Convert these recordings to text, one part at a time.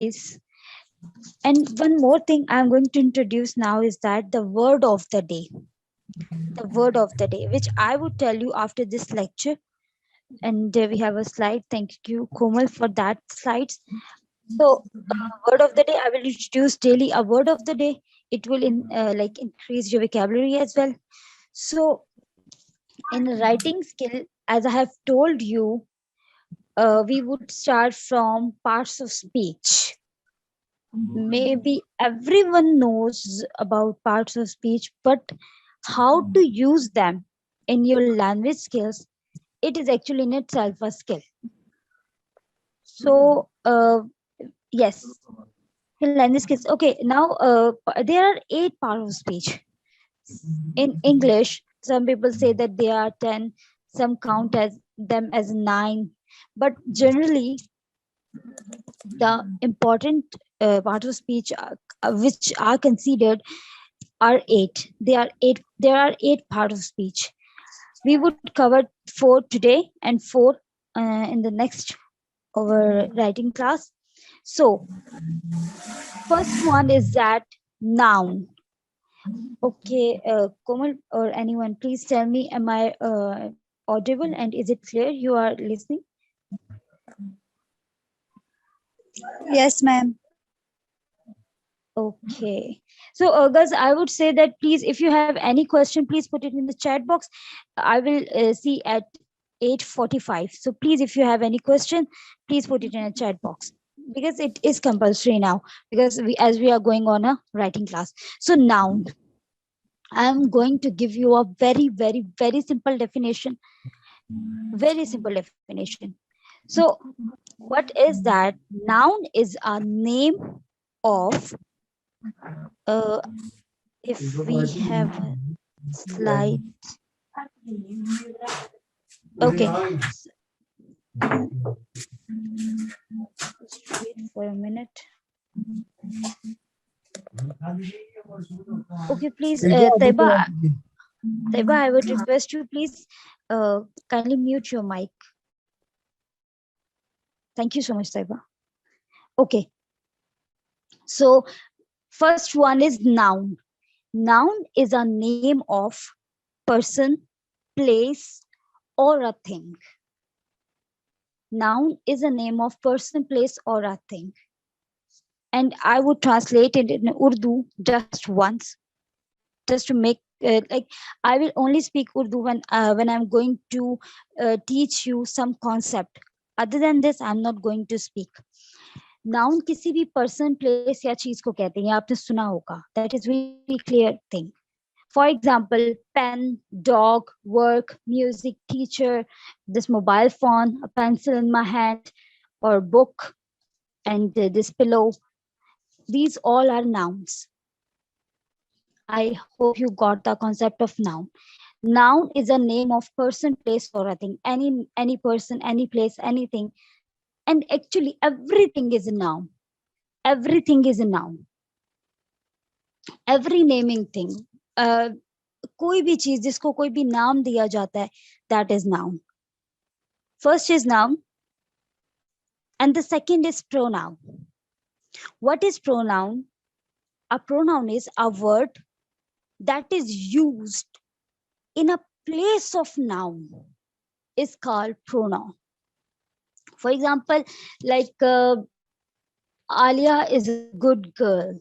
guys. And one more thing I'm going to introduce now is that the word of the day. The word of the day, which I would tell you after this lecture. And we have a slide. Thank you, Komal, for that slides. So, word of the day, I will introduce daily a word of the day. It will increase your vocabulary as well. So, in writing skill, as I have told you, we would start from parts of speech. Maybe everyone knows about parts of speech, but how to use them in your language skills, it is actually in itself a skill. So, yes, in language skills. Okay, now there are 8 parts of speech. In English, some people say that there are 10, some count as them as 9. But generally, the important parts of speech which are considered are 8. There are 8 parts of speech. We would cover 4 today and 4 in the next our writing class. So first one is that noun. Okay, Komal or anyone, please tell me, am I audible and is it clear you are listening? Yes, ma'am. Okay. So, guys, I would say that please, if you have any question, please put it in the chat box. I will see at 8:45. So, please, if you have any question, please put it in a chat box because it is compulsory now because as we are going on a writing class. So, noun. I'm going to give you a very, very, very simple definition. Very simple definition. So, what is that? Noun is a name of uh, if we have a slide. Okay, just wait for a minute. Okay, please, Taiba, I would request you, please, kindly mute your mic. Thank you so much, Taiba. Okay, so first one is noun. Noun is a name of person, place, or a thing. Noun is a name of person, place, or a thing. And I would translate it in Urdu just once, just to make like I will only speak Urdu when I'm going to teach you some concept. Other than this, I'm not going to speak. Noun किसी भी person, place या चीज को कहते हैं, आपने सुना होगा. That is very clear thing. For example, pen, dog, work, music, teacher, this mobile phone, a pencil in my hand, or book, and this pillow. These all are nouns. I hope you got the concept of noun. Noun is a name of person, place, or a thing. Any person, any place, anything. And actually, everything is a noun. Everything is a noun. Every naming thing. कोई भी चीज जिसको कोई भी नाम दिया जाता है, that is noun. First is noun, and the second is pronoun. What is pronoun? A pronoun is a word that is used in a place of noun is called pronoun. For example, like Alia is a good girl.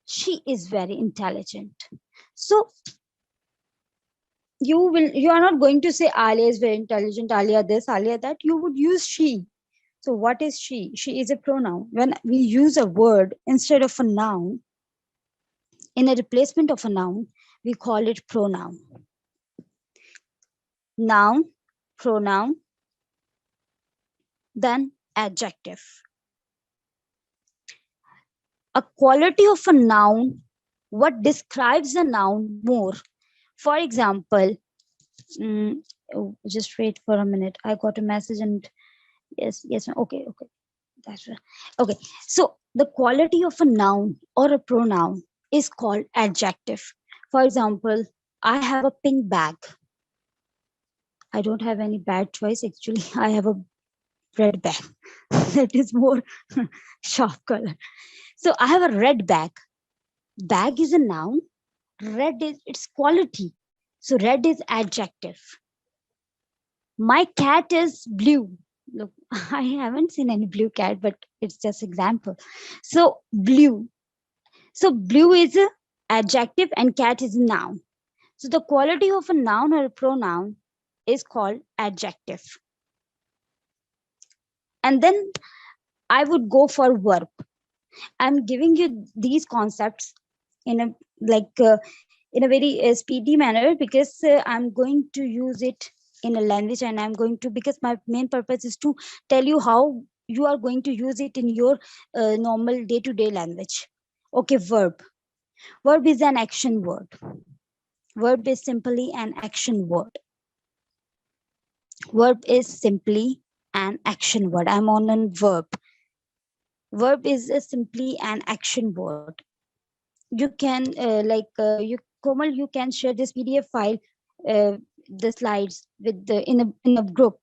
She is very intelligent. So you are not going to say Alia is very intelligent, Alia this, Alia that. You would use she. So what is she? She is a pronoun. When we use a word instead of a noun, in a replacement of a noun, we call it pronoun. Noun, pronoun, then adjective. A quality of a noun, what describes a noun more. For example, just wait for a minute. I got a message and yes, okay, that's right. Okay, so the quality of a noun or a pronoun is called adjective. For example, I have a pink bag. I don't have any bad choice. Actually, I have a red bag. That is more sharp color. So I have a red bag. Bag is a noun. Red is its quality. So red is adjective. My cat is blue. Look, I haven't seen any blue cat, but it's just example. So blue. So blue is a adjective and cat is a noun. So the quality of a noun or a pronoun is called adjective. And then I would go for verb. I'm giving you these concepts in a like in a very speedy manner because I'm going to use it in a language, and I'm going to, because my main purpose is to tell you how you are going to use it in your normal day-to-day language. Okay, verb. Verb is an action word. Verb is simply an action word. Verb is simply an action word. I'm on a verb. Verb is simply an action word. You can Komal, you can share this PDF file, uh, the slides with the in a group,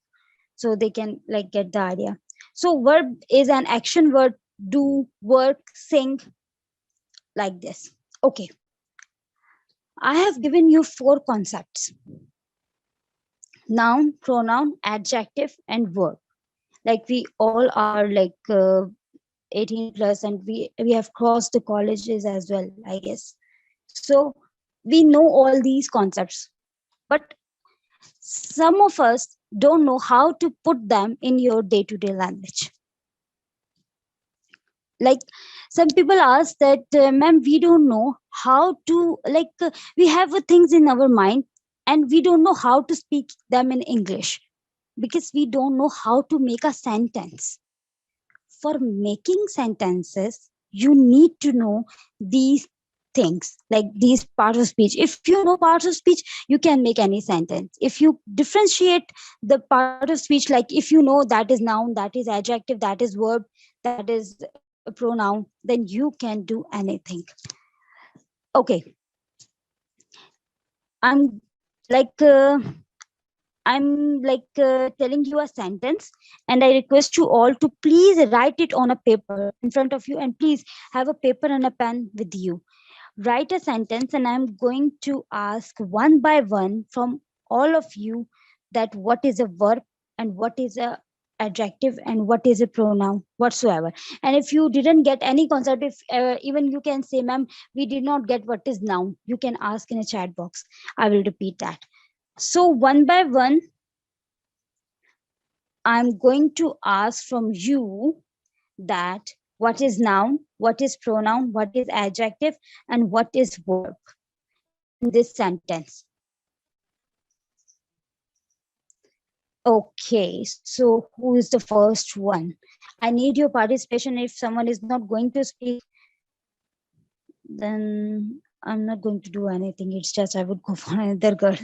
so they can like get the idea. So verb is an action word. Do, work, sing, like this. Okay, I have given you 4 concepts: noun, pronoun, adjective, and verb. Like we all are 18 plus, and we have crossed the colleges as well, I guess. So we know all these concepts, but some of us don't know how to put them in your day to day language. Like some people ask that, ma'am, we don't know how to, we have things in our mind and we don't know how to speak them in English because we don't know how to make a sentence. For making sentences, you need to know these things, like these parts of speech. If you know parts of speech, you can make any sentence. If you differentiate the part of speech, like if you know that is noun, that is adjective, that is verb, that is a pronoun, then you can do anything. Okay, i'm like uh, I'm telling you a sentence, and I request you all to please write it on a paper in front of you, and please have a paper and a pen with you. Write a sentence, and I'm going to ask one by one from all of you that what is a verb and what is a adjective and what is a pronoun whatsoever. And if you didn't get any concept, if even you can say, ma'am, we did not get what is noun, you can ask in a chat box. I will repeat that. So one by one, I'm going to ask from you that what is noun, what is pronoun, what is adjective, and what is verb in this sentence. Okay, so who is the first one? I need your participation. If someone is not going to speak, then I'm not going to do anything. It's just I would go for another girl.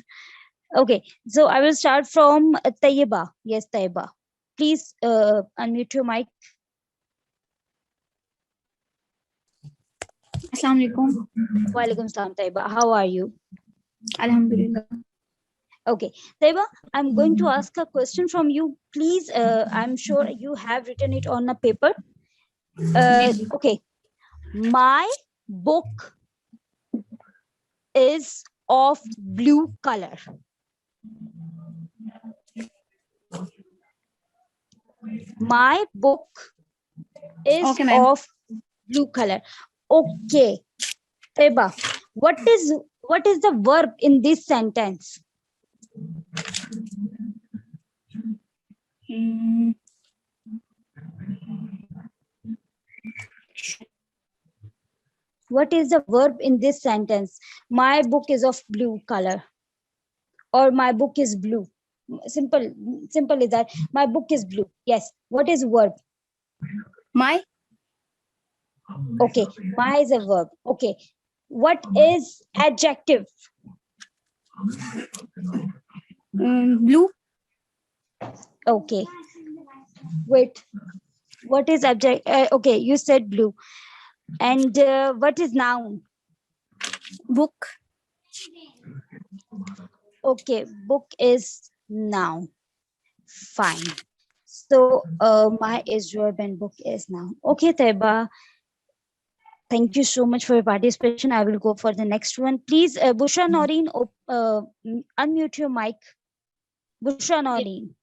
Okay, so I will start from Tayyiba. Yes, Tayyiba. Please unmute your mic. Assalamu alaikum. Walaikum salam, Taiba. How are you? Alhamdulillah. Okay, Taiba, I'm going to ask a question from you. Please, I'm sure you have written it on a paper. Okay, my book is of blue color. My book is Okay, ma'am. of blue color. Okay, Taiba, what is the verb in this sentence? What is the verb in this sentence? My book is of blue color, or my book is blue. Simple is that. My book is blue. Yes. What is verb? My Okay. My is a verb. Okay. What is adjective? blue. Okay. Wait. What is adjective? Okay, you said blue. And what is noun? Book. Okay, book is noun. Fine. So my is verb and book is noun. Okay, Taiba. Thank you so much for your participation. I will go for the next one. Please, Busha Noreen, unmute your mic. Busha Noreen.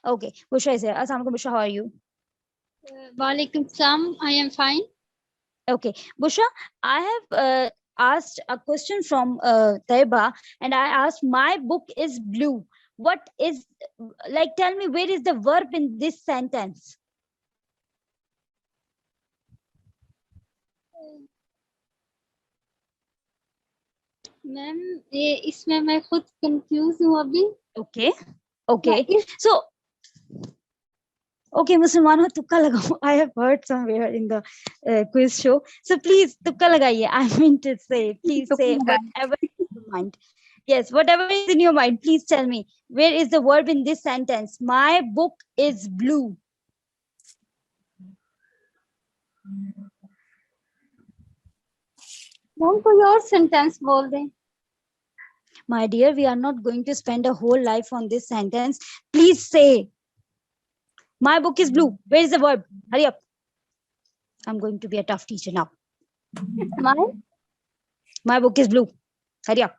Okay, Busha is here. Assalamualaikum, Busha. How are you? Walaikum salam. I am fine. Okay, Busha, I have asked a question from Taiba, and I asked, my book is blue. What is, like, tell me, where is the verb in this sentence? Ma'am ये इसमें मैं खुद confuse हूँ अभी. Okay, okay. So, okay, Musliman, tukka lagao. I have heard somewhere in the quiz show. So please, tukka lagaiye. I mean to say, please say whatever is in your mind. Yes, whatever is in your mind, please tell me. Where is the verb in this sentence? My book is blue. Ma'am कोई और sentence बोल दें. My dear, we are not going to spend a whole life on this sentence. Please say, my book is blue. Where is the verb? Hurry up. I'm going to be a tough teacher now. My book is blue. Hurry up.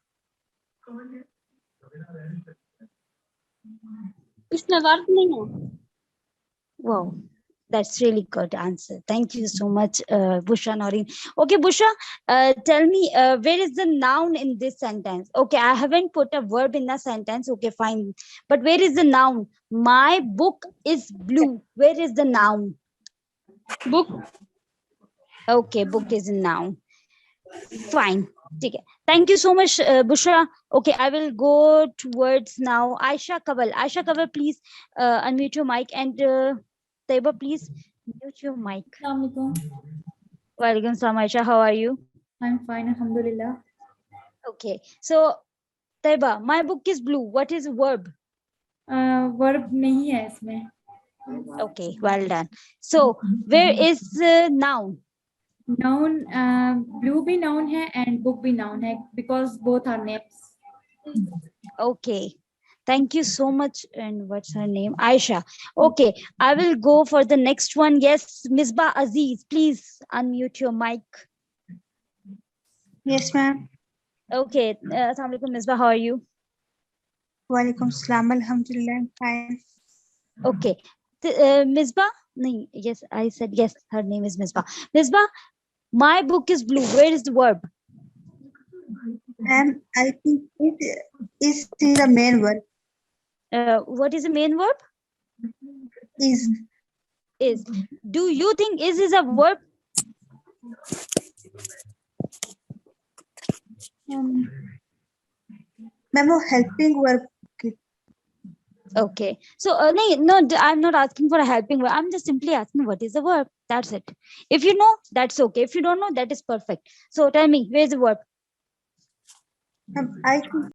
इसमें verb नहीं है. Wow. That's really good answer. Thank you so much, Busha Noreen. Okay, Busha, tell me, where is the noun in this sentence? Okay, I haven't put a verb in the sentence. Okay, fine. But where is the noun? My book is blue. Where is the noun? Book. Okay, book is a noun. Fine. Okay. Thank you so much, Bushra. Okay, I will go towards now Aisha Kaval. Aisha Kaval, please unmute your mic, and Taiba, please mute your mic. Assalamualaikum. Walaikum salam, Aisha. How are you? I'm fine, alhamdulillah. Okay. So, Taiba, my book is blue. What is verb? Verb नहीं है इसमें. Okay, well done. So, where is noun? Noun, blue भी noun है and book भी noun है because both are names. Okay. Thank you so much. And what's her name? Aisha. Okay, I will go for the next one. Yes, Misbah Aziz, please unmute your mic. Yes, ma'am. Okay, Assalamu alaikum, Misbah. How are you? Walaikum salam. Alhamdulillah, I'm fine. Okay, Misbah. No, yes, I said yes. Her name is Misbah. Misbah, my book is blue. Where is the verb? Ma'am, I think it is the main word. What is the main verb? Is. Is. Do you think is a verb? Ma'am, helping verb. Okay, so no, I'm not asking for a helping verb. I'm just simply asking what is the verb. That's it. If you know, that's okay. If you don't know, that is perfect. So tell me, where is the verb? I think